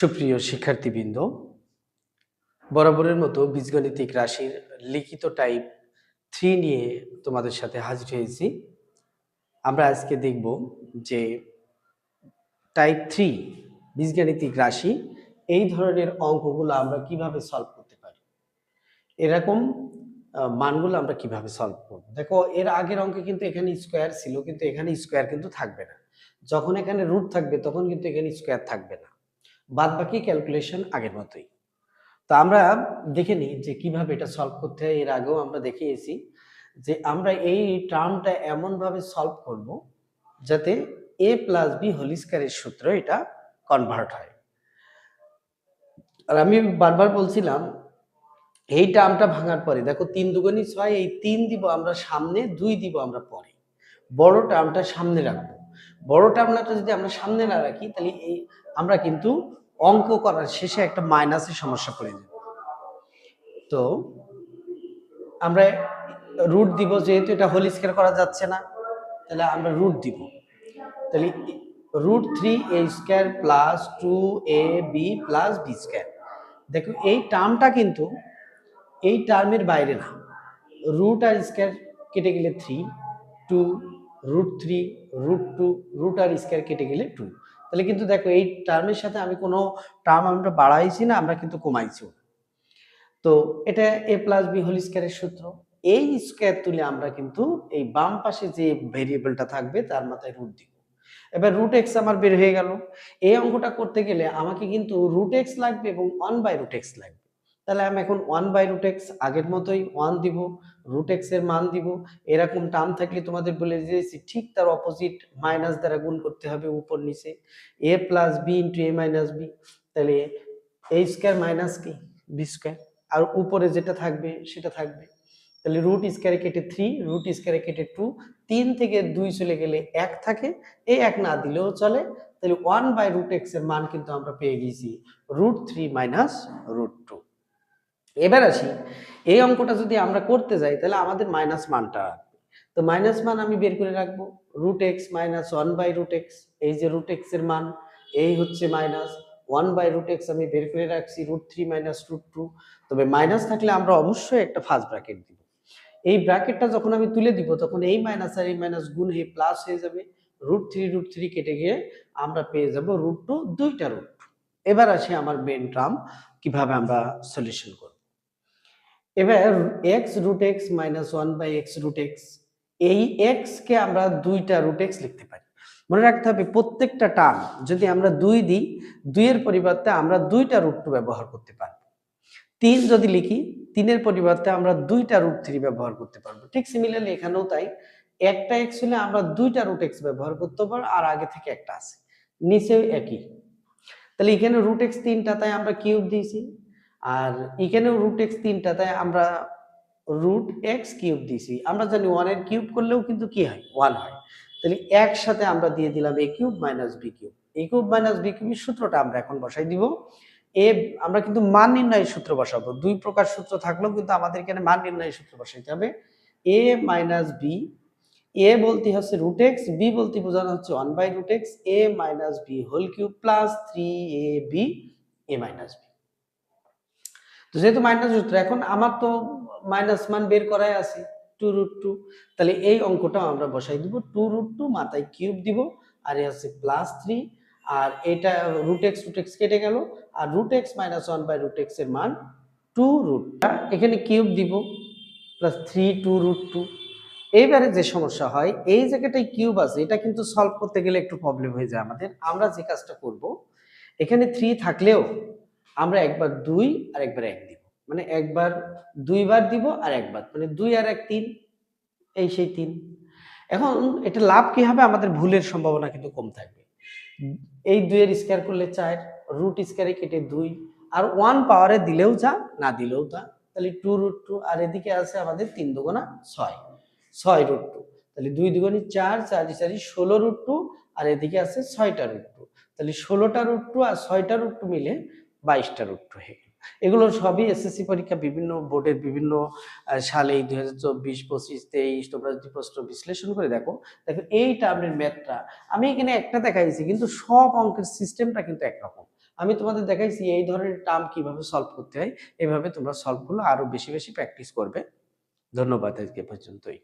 সুপ্রিয় শিক্ষার্থীবৃন্দ, বরাবরের মতো বীজগণিতিক রাশির লিখিত টাইপ 3 নিয়ে তোমাদের সাথে হাজির হয়েছি। আমরা আজকে দেখব যে টাইপ 3 বীজগাণিতিক রাশি এই ধরনের অঙ্কগুলো আমরা কিভাবে সলভ করতে পারি, এরকম মানগুলো আমরা কিভাবে সলভ করব। দেখো, এর আগের অঙ্কে কিন্তু এখানে স্কোয়ার ছিল, কিন্তু এখানে স্কোয়ার কিন্তু থাকবে না। যখন এখানে রুট থাকবে তখন কিন্তু এখানে স্কোয়ার থাকবে না। বাদ বাকি ক্যালকুলেশন আগের মতোই। তো আমরা দেখে নিই যে কিভাবে এটা সলভ করতে হয়। এর আগেও আমরা দেখিয়েছি যে আমরা এই টার্মটা এমনভাবে সলভ করব যাতে a প্লাস বি হোল স্কয়ারের সূত্র এটা কনভার্ট হয়। আর আমি বারবার বলছিলাম এই টার্মটা ভাঙার পরে দেখো 3 দুগুণী 6, এই 3 দিব আমরা সামনে, 2 দিব আমরা পরে। বড় টার্মটা সামনে রাখবো। বড় টার্মটা যদি আমরা সামনে না রাখি তাহলে এই আমরা কিন্তু অঙ্ক করার শেষে একটা মাইনাসের সমস্যা পড়ে যাব। তো আমরা রুট দিব, যেহেতু এটা হোল স্কয়ার করা যাচ্ছে না তাহলে আমরা রুট দিব। তাহলে √3a² plus 2ab plus b²। দেখো এই টার্মটা কিন্তু এই টার্মের বাইরে না। রুট আর স্কয়ার কেটে গেলে 3, 2 √3 √2 রুট আর স্কয়ার কেটে গেলে 2। তাহলে কিন্তু দেখো এই টার্মের সাথে আমি কোনো টার্ম আমরা বাড়াইছি না, আমরা কিন্তু কমাইছি। তো এটা a প্লাস বি হোল স্কয়ারের সূত্র। এই স্কয়ার তুলে আমরা কিন্তু এই বাম পাশে যে ভেরিয়েবলটা থাকবে তার মাথায় রুট দিব। এবার রুট এক্স আমার বের হয়ে গেল। এই অঙ্কটা করতে গেলে আমাকে কিন্তু রুট এক্স লাগবে এবং 1/√x লাগবে। তাহলে আমি এখন 1/√x আগের মতোই 1 দিব, রুট এক্স এর মান দিব। এরকম টার্ম থাকলে তোমাদের বলে দিয়েছি ঠিক তার অপোজিট মাইনাস দ্বারা গুণ করতে হবে উপর নিচে। a plus B into a minus B, তাহলে a স্কয়ার মাইনাস কি বি স্কয়ার, আর উপরে যেটা থাকবে সেটা থাকবে। তাহলে রুট স্কয়ারে কেটে 3, রুট স্কয়ারে কেটে 2, 3 থেকে 2 চলে গেলে 1 থাকে, এই 1 না দিলেও চলে। তাহলে 1/√x এর মান কিন্তু আমরা পেয়ে গেছি √3 মাইনাস √2। এবার আসি, এই অঙ্কটা যদি আমরা করতে যাই তাহলে আমাদের মাইনাস মানটা রাখবে। তো মাইনাস মান আমি বের করে রাখবো, √x মাইনাস 1/√x। এই যে √x এর মান, এই হচ্ছে মাইনাস 1/√x আমি বের করে রাখছি √3 মাইনাস √2। তবে মাইনাস থাকলে আমরা অবশ্যই একটা ফার্স্ট ব্র্যাকেট দিব। এই ব্র্যাকেটটা যখন আমি তুলে দিব তখন এই মাইনাস আর এই মাইনাস গুণ হয়ে প্লাস হয়ে যাবে। √3 কেটে গিয়ে আমরা পেয়ে যাব √2, দুইটা √2। এবার আসি আমার মেন টার্ম কিভাবে আমরা সলিউশন করব। এবার x√x মাইনাস 1/x√x, এই x কে আমরা দুইটা √x লিখতে পারি। মনে রাখতে হবে প্রত্যেকটা টার্ম যদি আমরা 2 দিই, 2 এর পরিবর্তে আমরা দুইটা √2 ব্যবহার করতে পারবো। 3 যদি লিখি, 3 এর পরিবর্তে আমরা দুইটা √3 ব্যবহার করতে পারবো। ঠিক সিমিলারলি এখানেও তাই, একটা x হলে আমরা দুইটা √x ব্যবহার করতে পারবো, আর আগে থেকে একটা আছে, নিচেও একই। তাহলে এখানে √x 3টা, তাই আমরা কিউব দিয়েছি, আর এখানেও √x 3টা, তাই আমরা √x কিউব দিয়েছি। আমরা জানি 1 এর কিউব করলেও কিন্তু কি হয়, 1 হয়। তাহলে একসাথে আমরা দিয়ে দিলাম a cube minus b cube. a cube minus b কিউবের সূত্রটা আমরা এখন বসাই দিব। আমরা কিন্তু মান নির্ণয়ের সূত্র বসাবো। দুই প্রকার সূত্র থাকলেও কিন্তু আমাদের এখানে মান নির্ণয়ের সূত্র বসাইতে হবে। a মাইনাস b, a বলতে হচ্ছে √x, b বলতে বোঝানো হচ্ছে 1/√x, a minus b whole cube plus 3ab a minus b। তো যেহেতু মাইনাস সূত্র, এখন আমার তো মাইনাস মান বের করাই আছে 2√2। তাহলে এই অঙ্কটাও আমরা বসাই দিব, 2√2 মাথায় কিউব দিব, আর এ আছে প্লাস 3, আর এটা √x কেটে গেল, আর √x মাইনাস 1/√x এর মান 2√2, এখানে কিউব দিব প্লাস 3 2√2। এইবারে যে সমস্যা হয়, এই জায়গাটায় কিউব আছে, এটা কিন্তু সলভ করতে গেলে একটু প্রবলেম হয়ে যায় আমাদের। আমরা যে কাজটা করব, এখানে 3 থাকলেও আমরা একবার 2 আর একবার 1 দিব, মানে একবার 2 বার দিব আর একবার, মানে 2 আর 1 3, এই সেই 3। এখন এটা লাভ কি হবে, আমাদের ভুলের সম্ভাবনা কিন্তু কম থাকবে। এই 2 এর স্কয়ার করলে 4, রুট স্কয়ারে কেটে 2, আর 1 পাওয়ারে দিলেও যা, না দিলেও তা। তাহলে 2√2, আর এদিকে আছে আমাদের 3 দুগুণা 6, 6√2। তাহলে 2 দুগুণে 4, 4 4 16√2, আর এদিকে আছে 6টা √2। তাহলে 16টা √2 আর 6টা √2 মিলে 22টা √2 হয়ে গেল। এগুলো সবই এসএসসি পরীক্ষা বিভিন্ন বোর্ডের বিভিন্ন সালে 2024 25 23 তোমরা যদি প্রশ্ন বিশ্লেষণ করে দেখো, এই টার্মের ম্যাথটা আমি এখানে একটা দেখাইছি, কিন্তু সব অঙ্কের সিস্টেমটা কিন্তু একরকম। আমি তোমাদের দেখাইছি এই ধরনের টার্ম কিভাবে সলভ করতে হয়। এভাবে তোমরা সলভগুলো আরো বেশি বেশি প্র্যাকটিস করবে। ধন্যবাদ, আজকে পর্যন্তই।